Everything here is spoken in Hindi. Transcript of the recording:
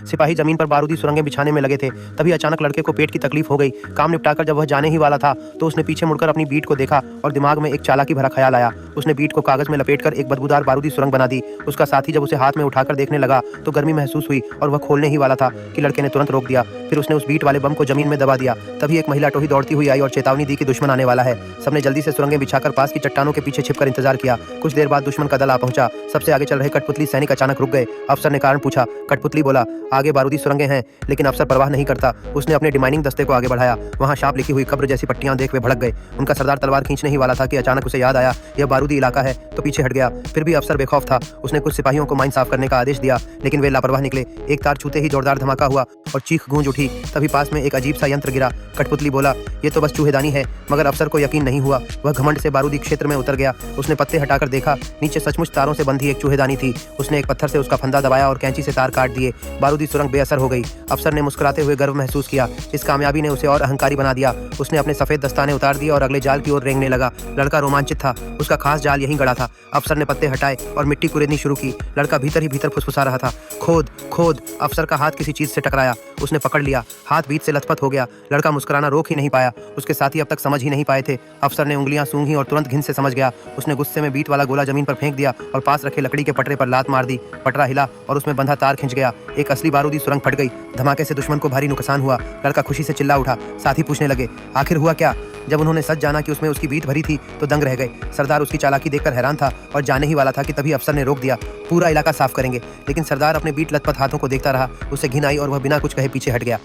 सिपाही जमीन पर बारूदी सुरंगें बिछाने में लगे थे। तभी अचानक लड़के को पेट की तकलीफ हो गई। काम निपटाकर जब वह जाने ही वाला था तो उसने पीछे मुड़कर अपनी बीट को देखा और दिमाग में एक चालाकी भरा ख्याल आया। उसने बीट को कागज में लपेटकर एक बदबूदार बारूदी सुरंग बना दी। उसका साथी जब उसे हाथ में उठाकर देखने लगा तो गर्मी महसूस हुई और वह खोलने ही वाला था कि लड़के ने तुरंत रोक दिया। फिर उसने उस बीट वाले बम को जमीन में दबा दिया। तभी एक महिला टोही दौड़ती हुई आई और चेतावनी दी कि दुश्मन आने वाला है। सबने जल्दी से सुरंगें बिछाकर पास की चट्टानों के पीछे छिपकर इंतजार किया। कुछ देर बाद दुश्मन का दल आ पहुंचा। सबसे आगे चल रहे कठपुतली सैनिक अचानक रुक गए। अफसर ने कारण पूछा। कठपुतली बोला, आगे बारूदी सुरंगें हैं। लेकिन अफसर परवाह नहीं करता। उसने अपने डिमाइनिंग दस्ते को आगे बढ़ाया। वहां शाप लिखी हुई कब्र जैसी पट्टियां देख वे भड़क गए। उनका सरदार तलवार खींचने ही वाला था कि अचानक उसे याद आया यह बारूदी इलाका है, तो पीछे हट गया। फिर भी अफसर बेखौफ था। उसने कुछ सिपाहियों को माइन साफ करने का आदेश दिया, लेकिन वे लापरवाह निकले। एक तार छूते ही जोरदार धमाका हुआ और चीख गूंज उठी। तभी पास में एक अजीब सा यंत्र गिरा। कठपुतली बोला, ये तो बस चूहेदानी है। मगर अफसर को यकीन नहीं हुआ। वह घमंड से बारूदी क्षेत्र में उतर गया। उसने पत्ते हटाकर देखा, नीचे सचमुच तारों से बंधी एक चूहेदानी थी। उसने एक पत्थर से उसका फंदा दबाया और कैंची से तार काट दिए। बारूदी सुरंग बेअसर हो गई। अफसर ने मुस्कुराते हुए गर्व महसूस किया। इस कामयाबी ने उसे और अहंकारी बना दिया। उसने अपने सफेद दस्ताने उतार दिए और अगले जाल की ओर रेंगने लगा। लड़का रोमांचित था। उसका खास जाल यहीं गड़ा था। अफसर ने पत्ते हटाए और मिट्टी कुरेदनी शुरू की। लड़का भीतर ही भीतर फुसफुसा रहा था, खोद खोद। अफसर का हाथ किसी चीज से टकराया। उसने पकड़ लिया। हाथ बीच से लथपथ हो गया। लड़का मुस्कुराना रोक ही नहीं पाया। उसके साथी अब तक समझ ही नहीं पाए थे। अफसर ने उंगलियां सूंघी और तुरंत घिन से समझ गया। उसने गुस्से में बीट वाला गोला जमीन पर फेंक दिया और पास रखे लकड़ी के पटरे पर लात मार दी। पटरा हिला और उसमें बंधा तार खिंच गया। एक असली बारूदी सुरंग फट गई। धमाके से दुश्मन को भारी नुकसान हुआ। लड़का खुशी से चिल्ला उठा। साथी पूछने लगे, आखिर हुआ क्या? जब उन्होंने सच जाना कि उसमें उसकी बीट भरी थी तो दंग रह गए। सरदार उसकी चालाकी देखकर हैरान था और जाने ही वाला था कि तभी अफसर ने रोक दिया। पूरा इलाका साफ करेंगे। लेकिन सरदार अपने बीट लथपथ हाथों को देखता रहा। उसे घिन आई और वह बिना कुछ कहे पीछे हट गया।